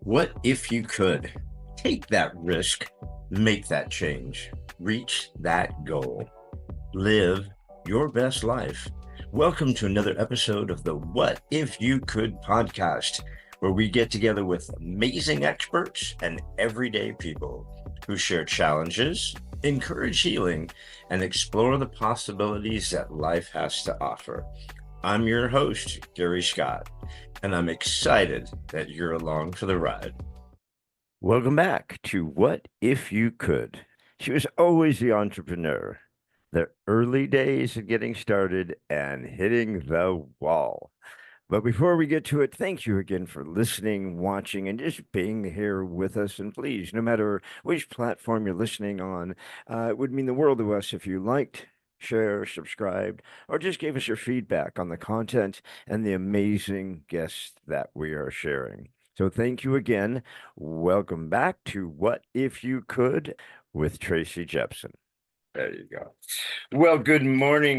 What if you could take that risk, make that change, reach that goal, live your best life? Welcome to another episode of the What If You Could podcast, where we get together with amazing experts and everyday people who share challenges, encourage healing, and explore the possibilities that life has to offer. I'm your host, Gary Scott, and I'm excited that you're along for the ride. Welcome back to What If You Could. She was always the entrepreneur, the early days of getting started and hitting the wall. But before we get to it, thank you again for listening, watching, and just being here with us. And please, no matter which platform you're listening on, it would mean the world to us if you liked, share, subscribed, or just gave us your feedback on the content and the amazing guests that we are sharing. So thank you again. Welcome back to What If You Could with Tracy Jepson. There you go. Well, good morning,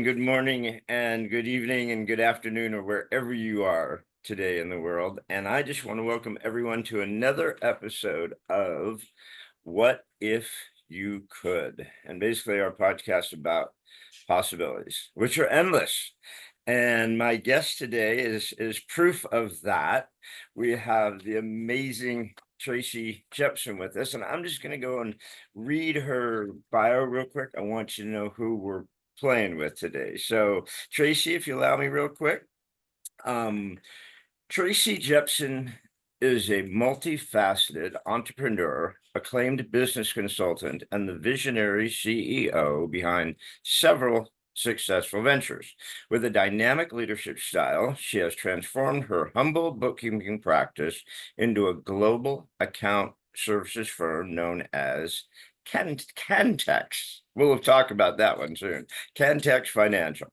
and good evening, and good afternoon, or wherever you are today in the world. And I just want to welcome everyone to another episode of What If You Could, and basically our podcast about possibilities, which are endless. And my guest today is proof of that. We have the amazing Tracy Jepson with us, and I'm just going to go and read her bio real quick. I want you to know who we're playing with today. So, Tracy, if you allow me real quick, Tracy Jepson is a multifaceted entrepreneur, acclaimed business consultant, and the visionary CEO behind several successful ventures. With a dynamic leadership style, she has transformed her humble bookkeeping practice into a global account services firm known as Cantex. We'll talk about that one soon. Cantex Financial.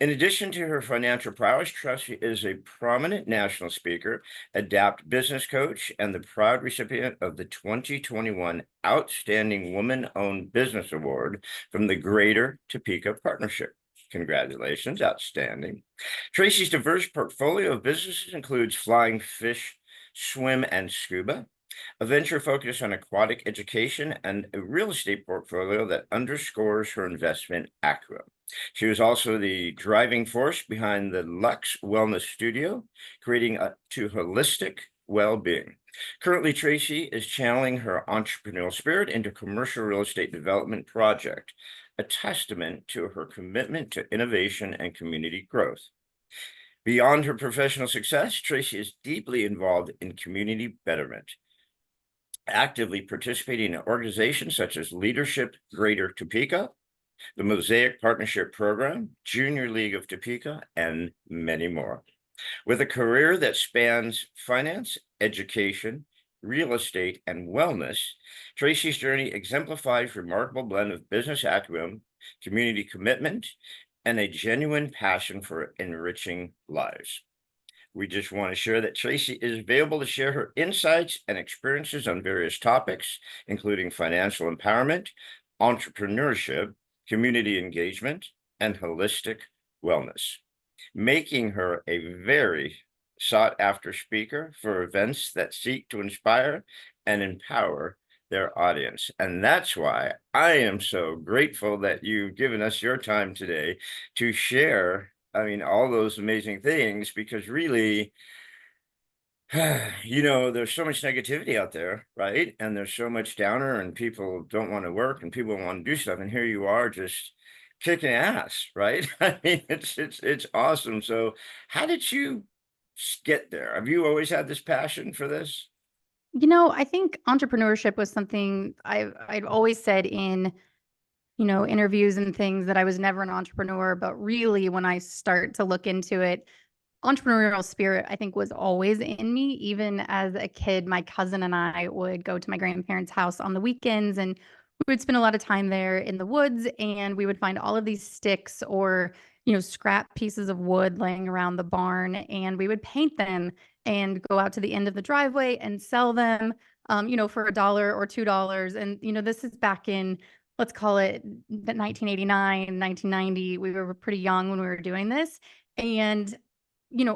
In addition to her financial prowess, Tracy is a prominent national speaker, adept business coach, and the proud recipient of the 2021 Outstanding Woman-Owned Business Award from the Greater Topeka Partnership. Congratulations, outstanding. Tracy's diverse portfolio of businesses includes flying fish, swim, and scuba, a venture focused on aquatic education, and a real estate portfolio that underscores her investment acumen. She was also the driving force behind the Lux Wellness Studio, creating to holistic well-being. Currently, Tracy is channeling her entrepreneurial spirit into commercial real estate development project, a testament to her commitment to innovation and community growth. Beyond her professional success, Tracy is deeply involved in community betterment, actively participating in organizations such as Leadership Greater Topeka, the Mosaic Partnership Program, Junior League of Topeka, and many more. With a career that spans finance, education, real estate, and wellness, Tracy's journey exemplifies a remarkable blend of business acumen, community commitment, and a genuine passion for enriching lives. We just want to share that Tracy is available to share her insights and experiences on various topics, including financial empowerment, entrepreneurship, community engagement, and holistic wellness, making her a very sought-after speaker for events that seek to inspire and empower their audience. And that's why I am so grateful that you've given us your time today to share, all those amazing things, because really, there's so much negativity out there, right? And there's so much downer, and people don't want to work, and people want to do stuff. And here you are, just kicking ass, right? It's awesome. So, how did you get there? Have you always had this passion for this? I think entrepreneurship was something I'd always said in, interviews and things that I was never an entrepreneur, but really when I start to look into it, entrepreneurial spirit, I think, was always in me. Even as a kid, my cousin and I would go to my grandparents' house on the weekends, and we would spend a lot of time there in the woods, and we would find all of these sticks or, scrap pieces of wood laying around the barn, and we would paint them and go out to the end of the driveway and sell them, for $1 or $2. And, this is back in, let's call it the 1989, 1990. We were pretty young when we were doing this. And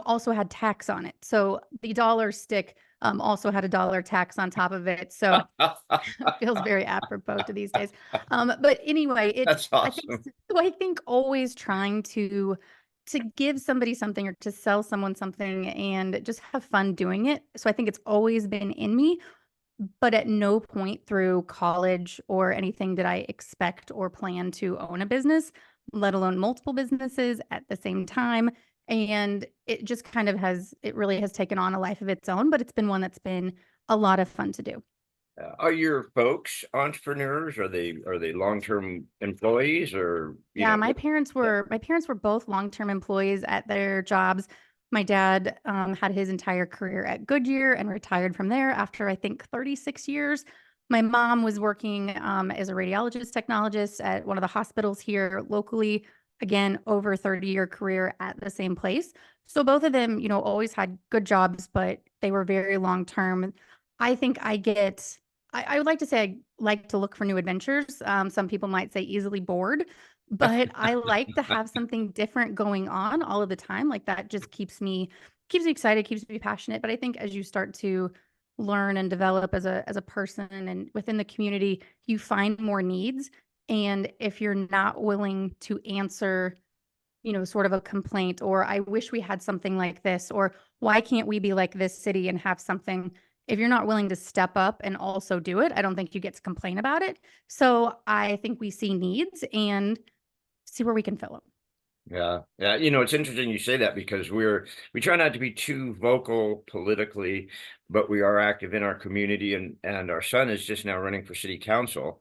also had tax on it. So the dollar stick also had a dollar tax on top of it. So feels very apropos to these days. But anyway, That's I think awesome. so I think always trying to give somebody something or to sell someone something and just have fun doing it. So I think it's always been in me, but at no point through college or anything did I expect or plan to own a business, let alone multiple businesses at the same time. And it just kind of it really has taken on a life of its own, but it's been one that's been a lot of fun to do. Are your folks entrepreneurs? Are they long-term employees or, Yeah, yeah. my parents were both long-term employees at their jobs. My dad had his entire career at Goodyear and retired from there after I think 36 years. My mom was working as a radiologist technologist at one of the hospitals here locally. Again, over 30-year career at the same place. So both of them, always had good jobs, but they were very long-term. I think I would like to say I like to look for new adventures. Some people might say easily bored, but I like to have something different going on all of the time. Like that just keeps me excited, keeps me passionate. But I think as you start to learn and develop as a person and within the community, you find more needs. And if you're not willing to answer, sort of a complaint, or I wish we had something like this, or why can't we be like this city and have something? If you're not willing to step up and also do it, I don't think you get to complain about it. So I think we see needs and see where we can fill them. Yeah, yeah. It's interesting you say that because we try not to be too vocal politically, but we are active in our community, and our son is just now running for city council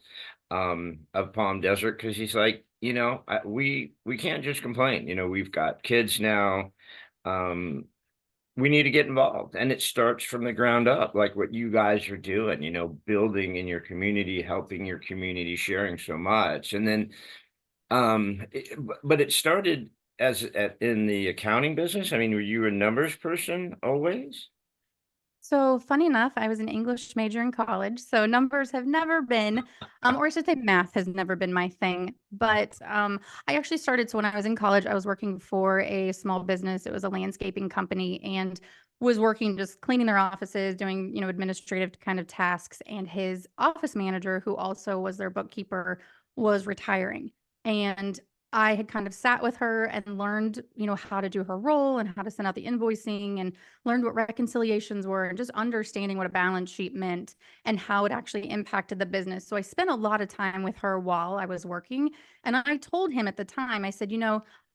of Palm Desert because he's like, we can't just complain. We've got kids now. Um, we need to get involved, and it starts from the ground up, like what you guys are doing. Building in your community, helping your community, sharing so much, and then but it started in the accounting business? I mean, were you a numbers person always? So funny enough, I was an English major in college, so numbers have never been, or I should say math has never been my thing. But I actually started, so when I was in college, I was working for a small business. It was a landscaping company and was working just cleaning their offices, doing, administrative kind of tasks. And his office manager, who also was their bookkeeper, was retiring. And I had kind of sat with her and learned, how to do her role and how to send out the invoicing and learned what reconciliations were and just understanding what a balance sheet meant and how it actually impacted the business. So I spent a lot of time with her while I was working. And I told him at the time, I said,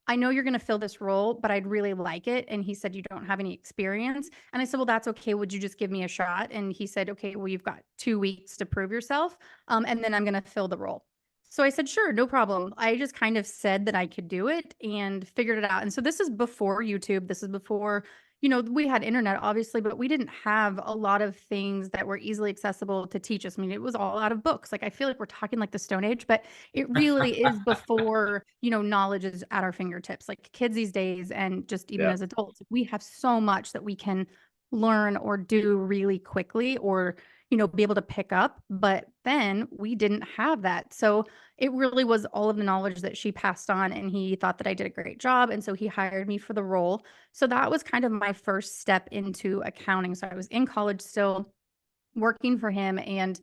I know you're going to fill this role, but I'd really like it. And he said, you don't have any experience. And I said, well, that's okay. Would you just give me a shot? And he said, okay, well, you've got 2 weeks to prove yourself. And then I'm going to fill the role. So I said, sure, no problem. I just kind of said that I could do it and figured it out. And so this is before YouTube. This is before, we had internet, obviously, but we didn't have a lot of things that were easily accessible to teach us. I mean, it was all out of books. Like, I feel like we're talking like the Stone Age, but it really is before, knowledge is at our fingertips. Like kids these days, and just even Yeah. as adults, we have so much that we can learn or do really quickly or, be able to pick up. But then we didn't have that. So it really was all of the knowledge that she passed on, and he thought that I did a great job. And so he hired me for the role. So that was kind of my first step into accounting. So I was in college still working for him and,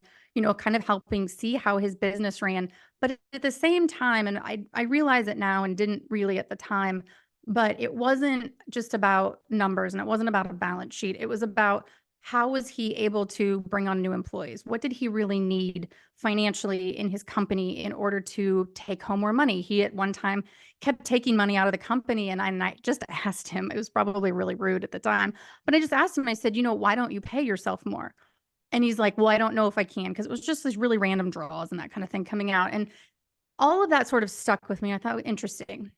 kind of helping see how his business ran. But at the same time, and I realize it now and didn't really at the time, but it wasn't just about numbers and it wasn't about a balance sheet. It was about how was he able to bring on new employees? What did he really need financially in his company in order to take home more money? He at one time kept taking money out of the company, and I just asked him, it was probably really rude at the time, but I just asked him, I said, why don't you pay yourself more? And he's like, well, I don't know if I can, because it was just these really random draws and that kind of thing coming out. And all of that sort of stuck with me. I thought, interesting.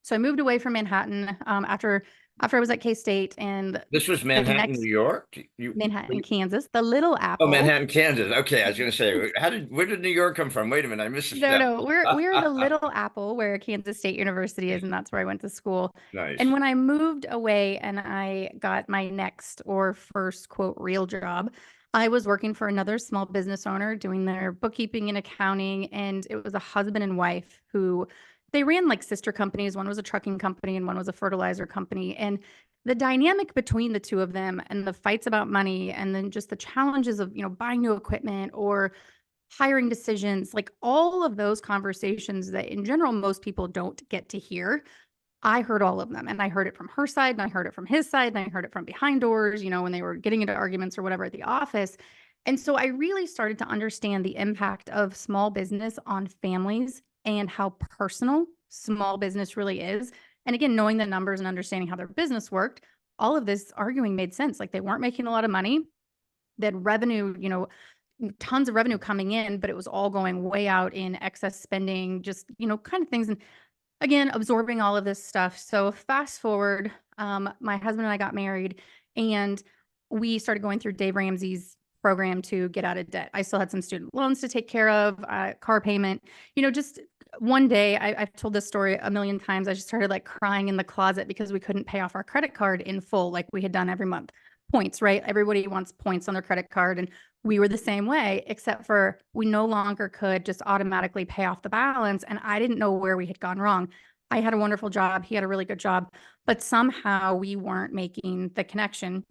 So I moved away from Manhattan after I was at K-State, and This was the Manhattan, New next York? Manhattan, Kansas, the Little Oh, Apple. Manhattan, Kansas. Okay, I was gonna say, where did New York come from? Wait a minute, I missed a No, step. no, we're the Little Apple where Kansas State University is, and that's where I went to school. And Nice. when I moved away and I got my next or first quote real job, I was working for another small business owner doing their bookkeeping and accounting, and it was a husband and wife who they ran like sister companies. One was a trucking company and one was a fertilizer company. And the dynamic between the two of them and the fights about money, and then just the challenges of, buying new equipment or hiring decisions, like all of those conversations that in general most people don't get to hear. I heard all of them, and I heard it from her side and I heard it from his side and I heard it from behind doors, when they were getting into arguments or whatever at the office. And so I really started to understand the impact of small business on families and how personal small business really is. And again, knowing the numbers and understanding how their business worked, all of this arguing made sense. Like they weren't making a lot of money. They had revenue, tons of revenue coming in, but it was all going way out in excess spending, just, kind of things. And again, absorbing all of this stuff. So fast forward, my husband and I got married, and we started going through Dave Ramsey's program to get out of debt. I still had some student loans to take care of, car payment, just one day, I've told this story a million times. I just started like crying in the closet because we couldn't pay off our credit card in full like we had done every month. Points, right? Everybody wants points on their credit card. And we were the same way, except for we no longer could just automatically pay off the balance. And I didn't know where we had gone wrong. I had a wonderful job. He had a really good job, but somehow we weren't making the connection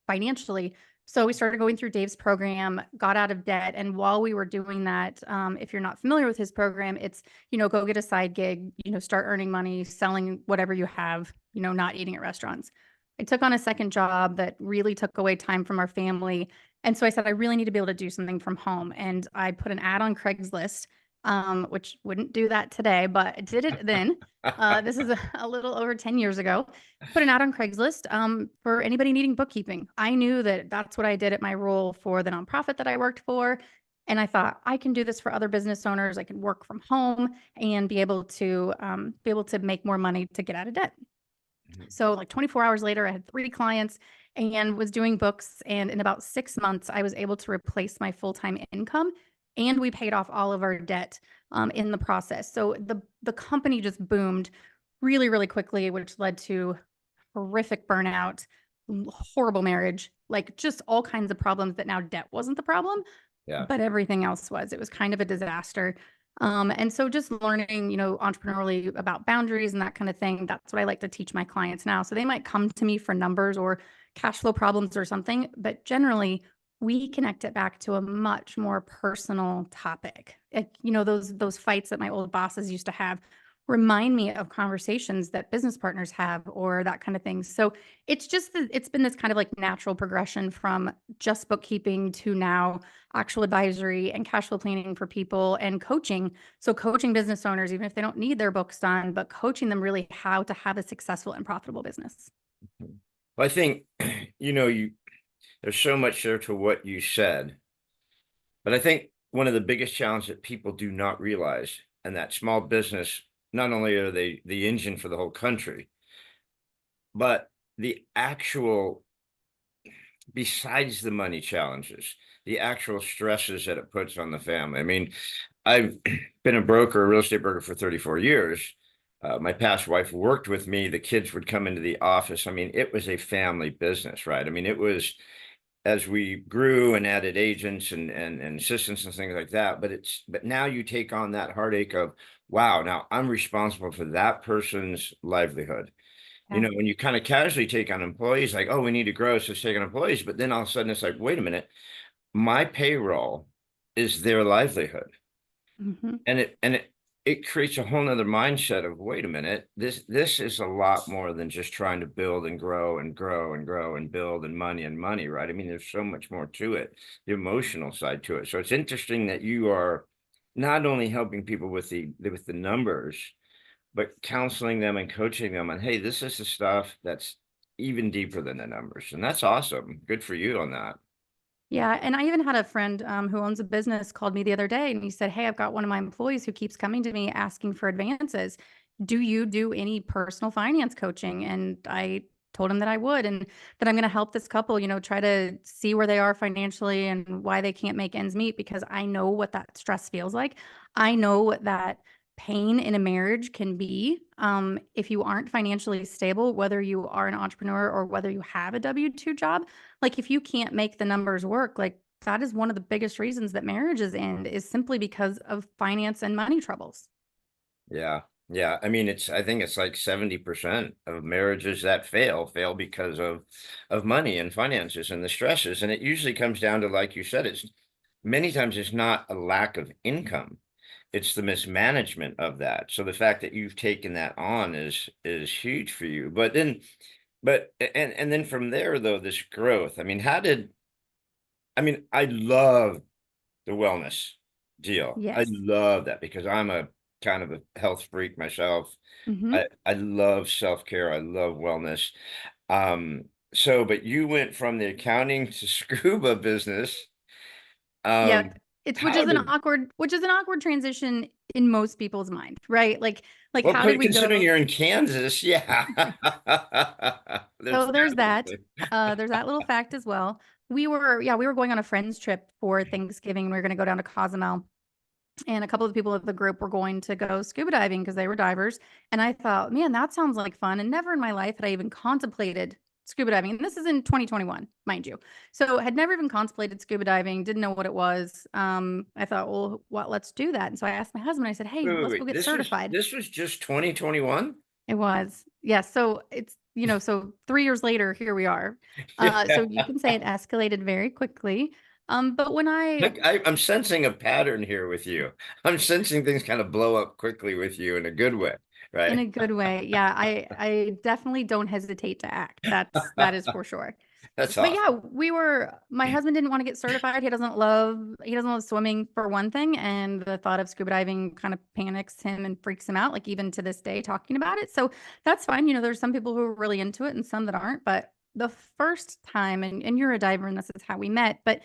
financially. So we started going through Dave's program, got out of debt. And while we were doing that, if you're not familiar with his program, it's, go get a side gig, start earning money, selling whatever you have, not eating at restaurants. I took on a second job that really took away time from our family. And so I said, I really need to be able to do something from home. And I put an ad on Craigslist, which wouldn't do that today, but I did it then. This is a little over 10 years ago. Put an ad on Craigslist for anybody needing bookkeeping. I knew that that's what I did at my role for the nonprofit that I worked for. And I thought I can do this for other business owners. I can work from home and be able to make more money to get out of debt. So like 24 hours later, I had 3 clients and was doing books. And in about 6 months, I was able to replace my full-time income, and we paid off all of our debt in the process. So the company just boomed really, really quickly, which led to horrific burnout, horrible marriage, like just all kinds of problems that now debt wasn't the problem, Yeah. but everything else was. It was kind of a disaster. And so just learning, entrepreneurially about boundaries and that kind of thing, that's what I like to teach my clients now. So they might come to me for numbers or cash flow problems or something, but generally we connect it back to a much more personal topic. Those fights that my old bosses used to have remind me of conversations that business partners have or that kind of thing. So it's been this kind of like natural progression from just bookkeeping to now actual advisory and cash flow planning for people and coaching. So coaching business owners, even if they don't need their books done, but coaching them really how to have a successful and profitable business. Well, I think, there's so much there to what you said, but I think one of the biggest challenges that people do not realize, and that small business, not only are they the engine for the whole country, but the actual, besides the money challenges, the actual stresses that it puts on the family. I mean, I've been a broker, a real estate broker for 34 years. My past wife worked with me. The kids would come into the office. I mean, it was a family business, right? I mean, it was, as we grew and added agents and assistants and things like that. But now you take on that heartache of, wow, now I'm responsible for that person's livelihood. Yeah. When you kind of casually take on employees, like, oh, we need to grow, so let's take on employees. But then all of a sudden it's like, wait a minute, my payroll is their livelihood. Mm-hmm. And it creates a whole nother mindset of, wait a minute, this is a lot more than just trying to build and grow and grow and grow and build and money, right? I mean, there's so much more to it, the emotional side to it. So it's interesting that you are not only helping people with the numbers, but counseling them and coaching them on, hey, this is the stuff that's even deeper than the numbers. And that's awesome. Good for you on that. Yeah. And I even had a friend who owns a business called me the other day, and he said, hey, I've got one of my employees who keeps coming to me asking for advances. Do you do any personal finance coaching? And I told him that I would, and that I'm going to help this couple, try to see where they are financially and why they can't make ends meet, because I know what that stress feels like. I know what that pain in a marriage can be if you aren't financially stable, whether you are an entrepreneur or whether you have a W-2 job. Like if you can't make the numbers work, like that is one of the biggest reasons that marriages end, is simply because of finance and money troubles. Yeah. Yeah, I mean, I think it's like 70% of marriages that fail because of money and finances and the stresses. And it usually comes down to, like you said, it's many times it's not a lack of income. It's the mismanagement of that. So the fact that you've taken that on is huge for you. And then from there though, this growth. I mean, I love the wellness deal. I Yes. love that because I'm a kind of a health freak myself. Hmm. I love self-care. I love wellness. But you went from the accounting to scuba business. Yeah. Um, It's how did which is an awkward transition in most people's mind, right? Like well, how did we considering go? you're in Kansas, yeah. There's So there's that little that. thing. There's that little fact as well. We were going on a friends trip for Thanksgiving. We were going to go down to Cozumel, and a couple of people of the group were going to go scuba diving because they were divers. And I thought, man, that sounds like fun. And never in my life had I even contemplated scuba diving. And this is in 2021, mind you. So had never even contemplated scuba diving, didn't know what it was. I thought, well, what, let's do that. And so I asked my husband, I said, hey, let's go Wait. get certified. This was just 2021? It was. Yeah. So it's, so 3 years later, here we are. So you Yeah. can say it escalated very quickly. But when I I'm sensing a pattern here with you. I'm sensing things kind of blow up quickly with you in a good way, In right? a good way. Yeah, I definitely don't hesitate to act. That is for sure. That's But awesome. yeah, my husband didn't want to get certified. He doesn't love swimming for one thing, and the thought of scuba diving kind of panics him and freaks him out, like even to this day talking about it. So that's fine. There's some people who are really into it and some that aren't. But the first time, and you're a diver and this is how we met, but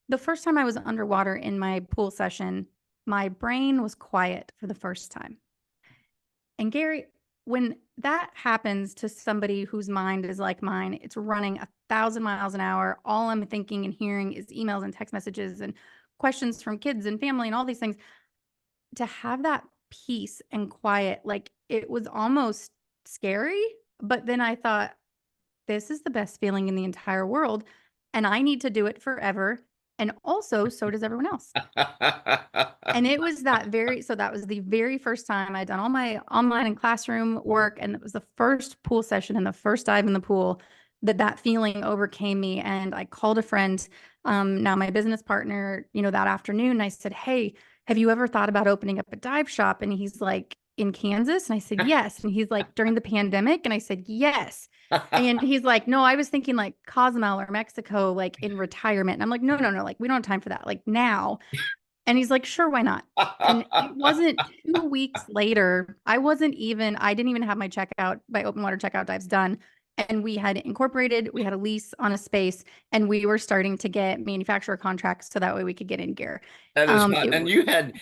the first time I was underwater in my pool session, my brain was quiet for the first time. And Gary, when that happens to somebody whose mind is like mine, it's running 1,000 miles an hour. All I'm thinking and hearing is emails and text messages and questions from kids and family and all these things. To have that peace and quiet, like it was almost scary. But then I thought, this is the best feeling in the entire world. And I need to do it forever. And also, so does everyone else. And it was that was the very first time I'd done all my online and classroom work. And it was the first pool session and the first dive in the pool that feeling overcame me. And I called a friend, now my business partner, that afternoon. And I said, hey, have you ever thought about opening up a dive shop? And he's like, in Kansas? And I said, yes. And he's like, during the pandemic? And I said, yes. And he's like, no, I was thinking like Cozumel or Mexico, like in retirement. And I'm like, no, no, no, like we don't have time for that. Like now. And he's like, sure, why not? And it wasn't 2 weeks later. I didn't even have my open water checkout dives done. And we had a lease on a space, and we were starting to get manufacturer contracts so that way we could get in gear. That is not, It and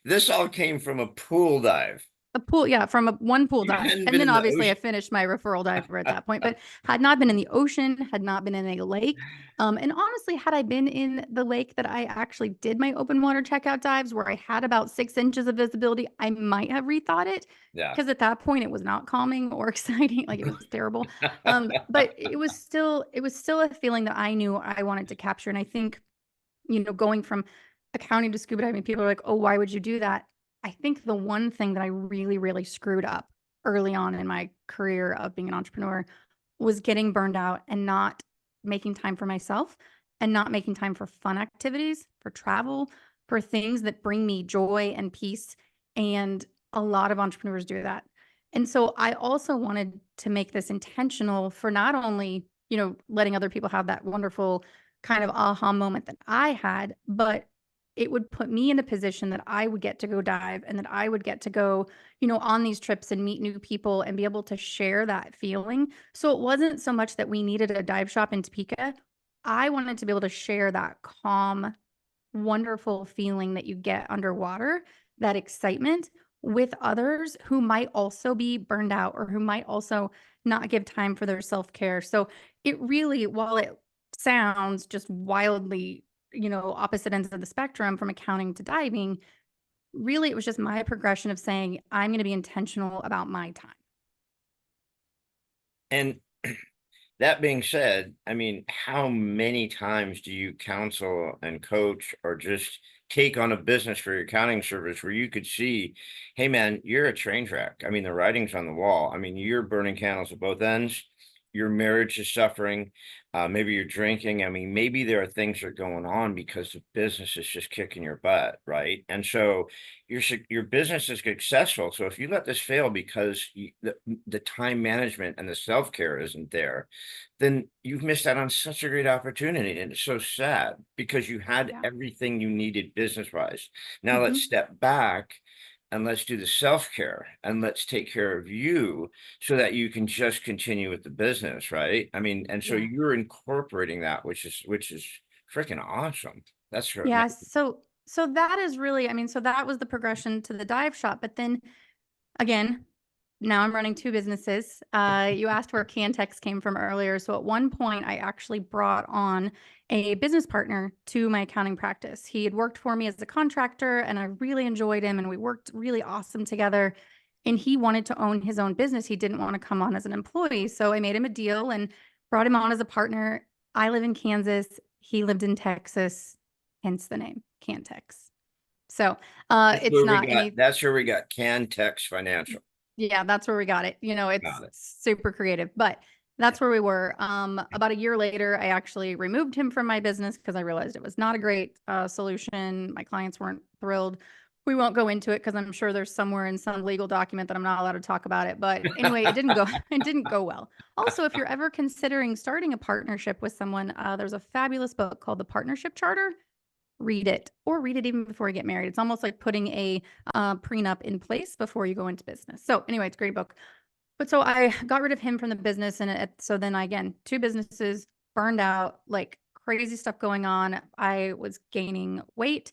this all came from a pool dive. A pool, yeah, from one pool You dive. hadn't And been then in the obviously I ocean. finished my referral diver at that point, but had not been in the ocean, had not been in a lake. And honestly, had I been in the lake that I actually did my open water checkout dives where I had about 6 inches of visibility, I might have rethought it Yeah. because at that point it was not calming or exciting. Like it was terrible. But it was still a feeling that I knew I wanted to capture. And I think, going from accounting to scuba diving, people are like, oh, why would you do that? I think the one thing that I really, really screwed up early on in my career of being an entrepreneur was getting burned out and not making time for myself and not making time for fun activities, for travel, for things that bring me joy and peace. And a lot of entrepreneurs do that. And so I also wanted to make this intentional for not only, letting other people have that wonderful kind of aha moment that I had, but it would put me in a position that I would get to go dive and that I would get to go, on these trips and meet new people and be able to share that feeling. So it wasn't so much that we needed a dive shop in Topeka. I wanted to be able to share that calm, wonderful feeling that you get underwater, that excitement with others who might also be burned out or who might also not give time for their self-care. So it really, while it sounds just wildly, opposite ends of the spectrum from accounting to diving, really it was just my progression of saying, I'm going to be intentional about my time. And that being said, I mean, how many times do you counsel and coach or just take on a business for your accounting service where you could see, hey man, you're a train wreck. I mean, the writing's on the wall. I mean, you're burning candles at both ends. Your marriage is suffering. Maybe you're drinking. I mean, maybe there are things that are going on because the business is just kicking your butt, right? And so your business is successful. So if you let this fail because the time management and the self care isn't there, then you've missed out on such a great opportunity. And it's so sad because you had Yeah. everything you needed business wise. Now let's Mhm. step back and let's do the self care and let's take care of you so that you can just continue with the business, right? I mean, and so Yeah. you're incorporating that, which is freaking awesome. That's Yeah. amazing. So that is really, I mean, so that was the progression to the dive shop. But then again, now I'm running two businesses. You asked where Cantex came from earlier. So at one point, I actually brought on a business partner to my accounting practice. He had worked for me as a contractor, and I really enjoyed him, and we worked really awesome together. And he wanted to own his own business. He didn't want to come on as an employee. So I made him a deal and brought him on as a partner. I live in Kansas. He lived in Texas, hence the name Cantex. So That's it's where we not got any. that's where we got Cantex Financial. Yeah, that's where we got it. It's Got it. super creative, but that's where we were. About a year later, I actually removed him from my business because I realized it was not a great solution. My clients weren't thrilled. We won't go into it because I'm sure there's somewhere in some legal document that I'm not allowed to talk about it. But anyway, it didn't go. It didn't go well. Also, if you're ever considering starting a partnership with someone, there's a fabulous book called The Partnership Charter. Read it, or read it even before you get married. It's almost like putting a prenup in place before you go into business. So anyway, it's a great book. But so I got rid of him from the business, and so then again, two businesses, burned out, like crazy stuff going on. I was gaining weight.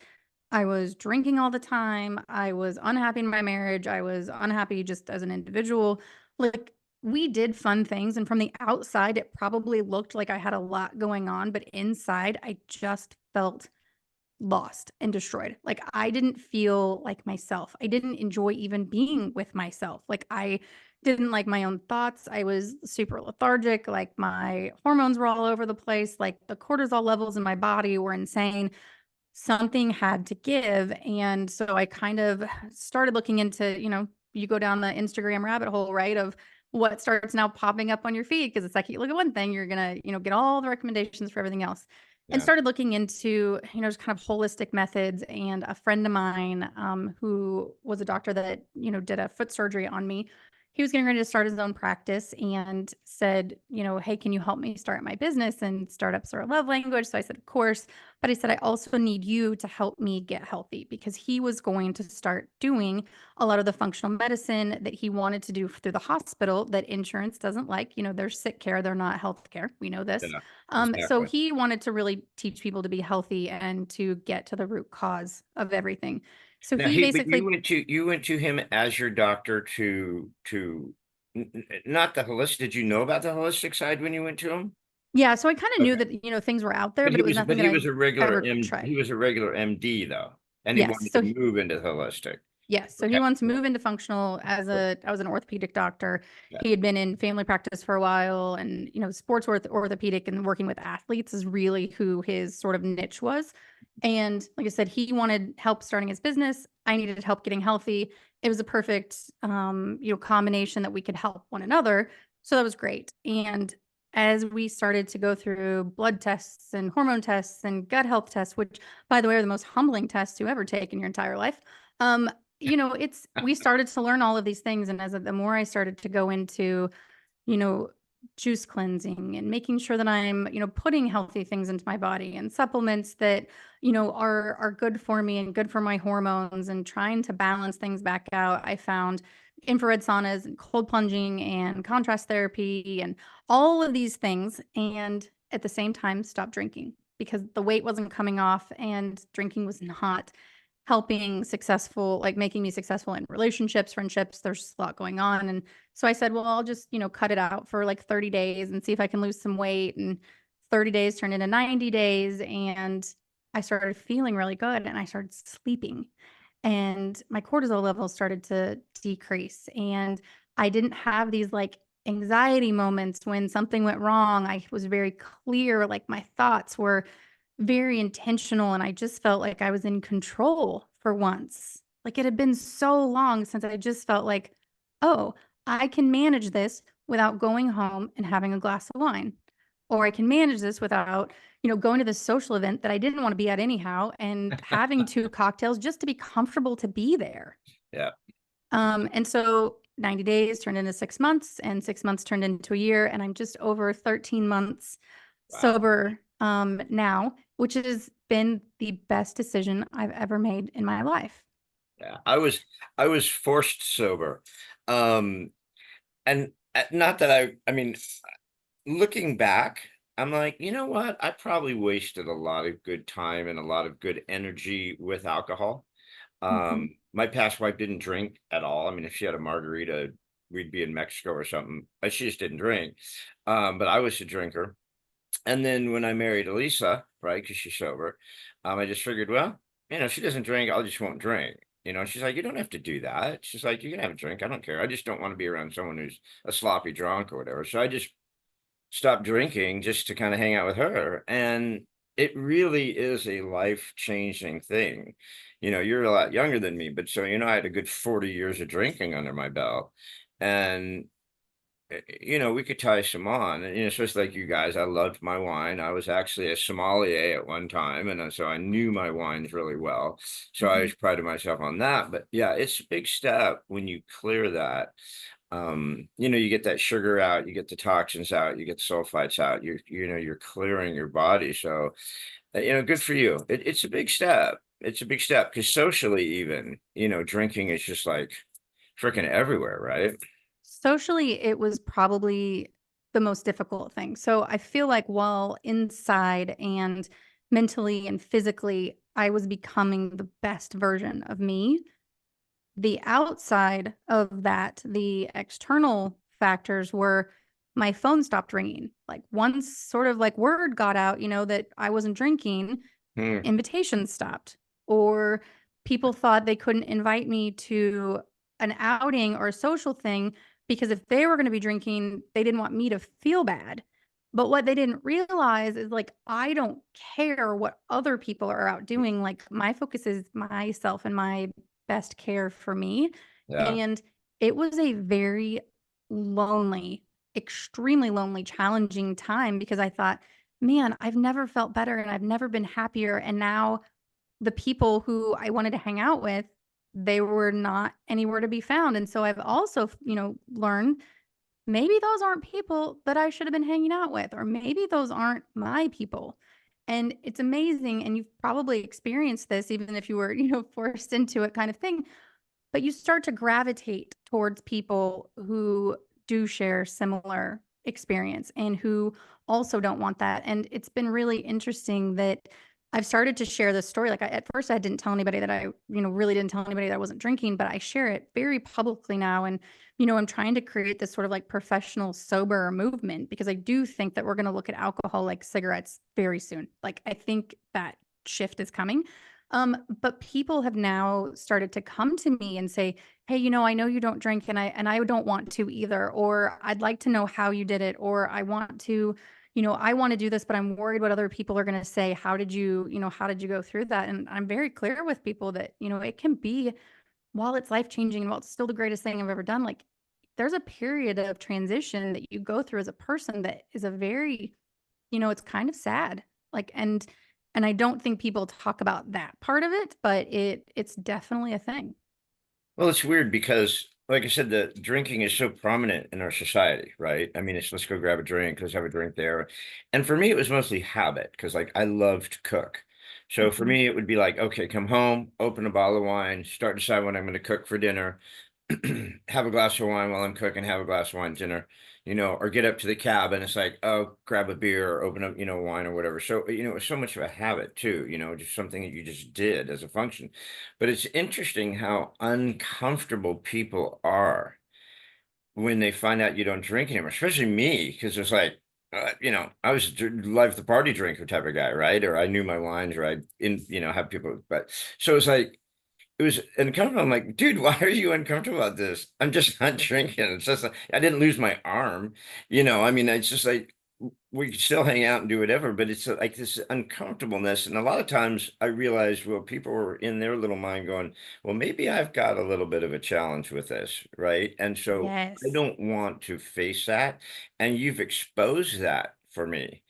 I was drinking all the time. I was unhappy in my marriage. I was unhappy just as an individual. Like, we did fun things, and from the outside, it probably looked like I had a lot going on, but inside, I just felt lost and destroyed. Like, I didn't feel like myself. I didn't enjoy even being with myself. Like, I didn't like my own thoughts. I was super lethargic. Like, my hormones were all over the place. Like, the cortisol levels in my body were insane. Something had to give. And so I kind of started looking into, you go down the Instagram rabbit hole, right? Of what starts now popping up on your feed. Cause it's like, you look at one thing, you're going to, get all the recommendations for everything else. And Yeah. started looking into, just kind of holistic methods. And a friend of mine, who was a doctor that, did a foot surgery on me, he was getting ready to start his own practice and said, hey, can you help me start my business? And startups are a love language. So I said, of course. But I said, I also need you to help me get healthy, because he was going to start doing a lot of the functional medicine that he wanted to do through the hospital that insurance doesn't like. They're sick care, they're not health care. We know this. Yeah. So Exactly. he wanted to really teach people to be healthy and to get to the root cause of everything. So Now he but basically, you went to him as your doctor to not the holistic. Did you know about the holistic side when you went to him? yeah, so I kind of knew Okay. that, things were out there, But but he it was was nothing but that he was I'd a regular ever M he tried. was a regular MD though, and he Yes. wanted to So move into holistic. yes. So he Okay. wants to Cool. move into functional Cool. I was an orthopedic doctor. Yeah. He had been in family practice for a while, and, sports orthopedic and working with athletes is really who his sort of niche was. And like I said, he wanted help starting his business. I needed help getting healthy. It was a perfect, combination that we could help one another. So that was great. And as we started to go through blood tests and hormone tests and gut health tests, which, by the way, are the most humbling tests to ever take in your entire life, um, we started to learn all of these things. And the more I started to go into, you know, juice cleansing and making sure that I'm, putting healthy things into my body and supplements that, are good for me and good for my hormones, and trying to balance things back out, I found infrared saunas and cold plunging and contrast therapy and all of these things. And at the same time, stop drinking because the weight wasn't coming off and drinking was not making me successful in relationships, friendships. There's a lot going on. And so I said, well, I'll just, cut it out for like 30 days and see if I can lose some weight. And 30 days turned into 90 days. And I started feeling really good, and I started sleeping, and my cortisol levels started to decrease. And I didn't have these like anxiety moments when something went wrong, I was very clear, like my thoughts were very intentional, and I just felt like I was in control for once. Like it had been so long since I just felt like, oh, I can manage this without going home and having a glass of wine. Or I can manage this without, going to this social event that I didn't want to be at anyhow and having two cocktails just to be comfortable to be there. Yeah. And so 90 days turned into 6 months, and 6 months turned into a year, and I'm just over 13 months Wow. sober now, which has been the best decision I've ever made in my life. Yeah. I was forced sober. Um, and not that I mean, looking back, I'm like, you know what? I probably wasted a lot of good time and a lot of good energy with alcohol. Mhm. My past wife didn't drink at all. I mean, if she had a margarita, we'd be in Mexico or something, but she just didn't drink. But I was a drinker. And then when I married Elisa, right, because she's sober, I just figured, well, she doesn't drink, I just won't drink. She's like, you don't have to do that. She's like, you can have a drink. I don't care. I just don't want to be around someone who's a sloppy drunk or whatever. So I just stopped drinking just to kind of hang out with her. And it really is a life-changing thing. You're a lot younger than me, but so I had a good 40 years of drinking under my belt. And we could tie some on. And, especially like you guys, I loved my wine. I was actually a sommelier at one time, and so I knew my wines really well. So I Mhm. always prided myself on that. But yeah, it's a big step when you clear that. You get that sugar out, you get the toxins out, you get the sulfites out. You're clearing your body. So, good for you. It's a big step. It's a big step because socially, even drinking is just like freaking everywhere, right? Socially, it was probably the most difficult thing. So I feel like while inside and mentally and physically, I was becoming the best version of me. The outside of that, the external factors were my phone stopped ringing. Like once sort of like word got out, that I wasn't drinking, Hmm. invitations stopped, or people thought they couldn't invite me to an outing or a social thing because if they were going to be drinking, they didn't want me to feel bad. But what they didn't realize is like, I don't care what other people are out doing. Like, my focus is myself and my best care for me. Yeah. And it was a very lonely, extremely lonely, challenging time because I thought, man, I've never felt better and I've never been happier. And now the people who I wanted to hang out with, they were not anywhere to be found. And so I've also, learned maybe those aren't people that I should have been hanging out with, or maybe those aren't my people. And it's amazing. And you've probably experienced this, even if you were, forced into it kind of thing, but you start to gravitate towards people who do share similar experience and who also don't want that. And it's been really interesting that I've started to share this story. Like at first I didn't tell anybody that I, really didn't tell anybody that I wasn't drinking, but I share it very publicly now. And, I'm trying to create this sort of like professional sober movement because I do think that we're going to look at alcohol like cigarettes very soon. Like I think that shift is coming. But people have now started to come to me and say, "Hey, I know you don't drink and I don't want to either, or I'd like to know how you did it, or I want to, I want to do this, but I'm worried what other people are going to say. How did you go through that?" And I'm very clear with people that, it can be while it's life-changing and while it's still the greatest thing I've ever done, like there's a period of transition that you go through as a person that is a very it's kind of sad. Like, and I don't think people talk about that part of it, but it's definitely a thing. Well, it's weird because, like I said, the drinking is so prominent in our society, right? I mean, it's let's go grab a drink, let's have a drink there. And for me, it was mostly habit because, like, I love to cook. So for Mhm. me, it would be like, okay, come home, open a bottle of wine, start decide what I'm going to cook for dinner, have a glass of wine while I'm cooking, have a glass of wine dinner, or get up to the cabin. It's like, oh, grab a beer or open up, wine or whatever. So, it's so much of a habit too, just something that you just did as a function. But it's interesting how uncomfortable people are when they find out you don't drink anymore, especially me, because it's like, I was life the party drinker type of guy, right? Or I knew my wines, or I have people, but so it's like it was uncomfortable. I'm like, dude, why are you uncomfortable about this? I'm just not drinking. It's just like, I didn't lose my arm. I mean, it's just like we could still hang out and do whatever, but it's like this uncomfortableness. And a lot of times I realized, well, people were in their little mind going, well, maybe I've got a little bit of a challenge with this, right? And so I Yes. don't want to face that. And you've exposed that for me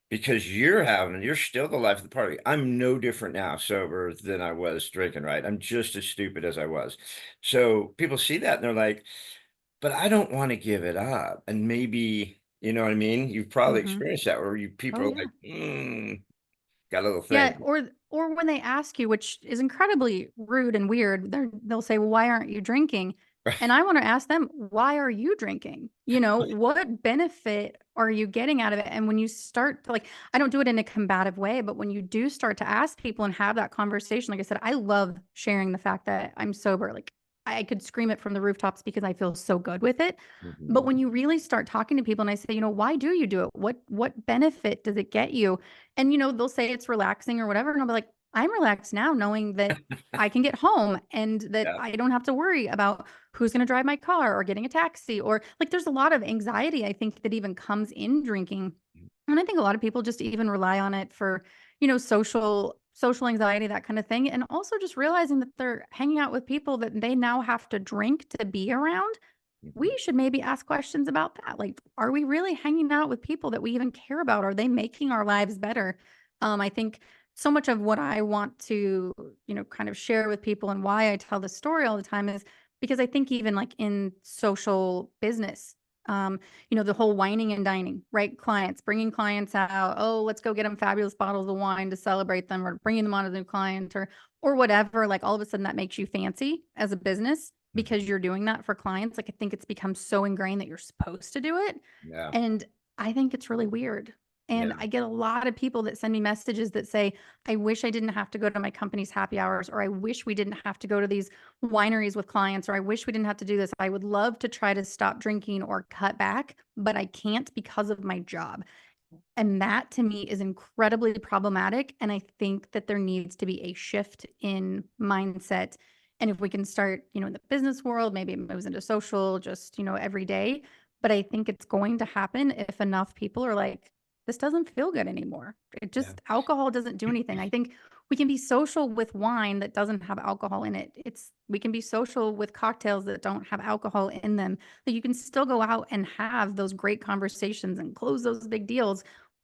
because you're still the life of the party. I'm no different now sober than I was drinking, right? I'm just as stupid as I was. So people see that and they're like, but I don't want to give it up. And maybe, you know what I mean? You've probably Hmm. experienced that where Oh people are yeah. like, got a little Yeah, thing. or when they ask you, which is incredibly rude and weird, they'll say, "Well, why aren't you drinking?" And I want to ask them, "Why are you drinking? What benefit are you getting out of it?" And when you start to, like, I don't do it in a combative way, but when you do start to ask people and have that conversation, like I said, I love sharing the fact that I'm sober. Like, I could scream it from the rooftops because I feel so good with it. But Mhm. when you really start talking to people and I say, "Why do you do it? What benefit does it get you?" And, they'll say it's relaxing or whatever. And I'll be like, I'm relaxed now knowing that I can get home and that Yeah. I don't have to worry about who's going to drive my car or getting a taxi, or like there's a lot of anxiety, I think, that even comes in drinking. And I think a lot of people just even rely on it for, social anxiety, that kind of thing. And also just realizing that they're hanging out with people that they now have to drink to be around. Mhm. We should maybe ask questions about that. Like, are we really hanging out with people that we even care about? Are they making our lives better? I think so much of what I want to, kind of share with people and why I tell this story all the time is because I think even like in social business, um, the whole whining and dining, right? Clients, bringing clients out. Oh, let's go get them fabulous bottles of wine to celebrate them, or bringing them on as a new client, or whatever. Like all of a sudden that makes you fancy as a business because Mhm. you're doing that for clients. Like I think it's become so ingrained that you're supposed to do it. Yeah. And I think it's really weird. And Yeah. I get a lot of people that send me messages that say, I wish I didn't have to go to my company's happy hours, or I wish we didn't have to go to these wineries with clients, or I wish we didn't have to do this. I would love to try to stop drinking or cut back, but I can't because of my job. And that to me is incredibly problematic. And I think that there needs to be a shift in mindset. And if we can start, in the business world, maybe it moves into social, just, every day. But I think it's going to happen if enough people are like, this doesn't feel good anymore. It Yeah. just, alcohol doesn't do anything. I think we can be social with wine that doesn't have alcohol in it. We can be social with cocktails that don't have alcohol in them. That you can still go out and have those great conversations and close those big deals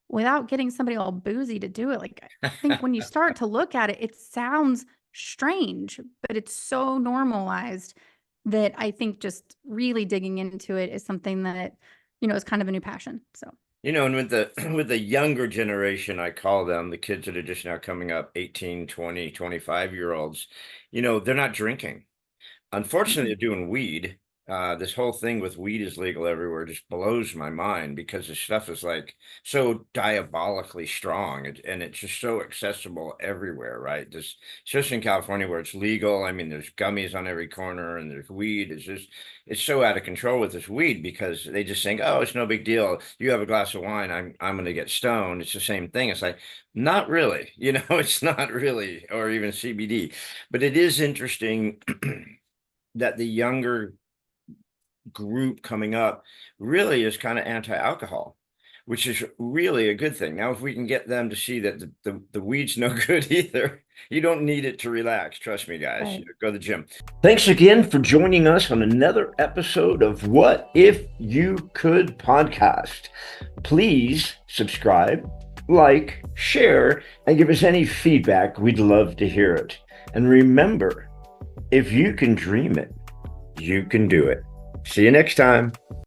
without getting somebody all boozy to do it. Like, I think when you start to look at it, it sounds strange, but it's so normalized that I think just really digging into it is something that, is kind of a new passion. So, And with the with the younger generation, I call them the kids that are just now coming up, 18, 20, 25 year olds, they're not drinking. Unfortunately, mm-mm. they're doing weed. This whole thing with weed is legal everywhere just blows my mind because the stuff is like so diabolically strong and it's just so accessible everywhere, right? This, especially in California where it's legal. I mean, there's gummies on every corner and there's weed. It's so out of control with this weed because they just think, oh, it's no big deal. You have a glass of wine, I'm going to get stoned. It's the same thing. It's like, not really, it's not really, or even CBD, but it is interesting that the younger group coming up really is kind of anti-alcohol, which is really a good thing. Now, if we can get them to see that the weed's no good either, you don't need it to relax. Trust me, guys. Right. Go to the gym. Thanks again for joining us on another episode of What If You Could podcast. Please subscribe, like, share, and give us any feedback. We'd love to hear it. And remember, if you can dream it, you can do it. See you next time.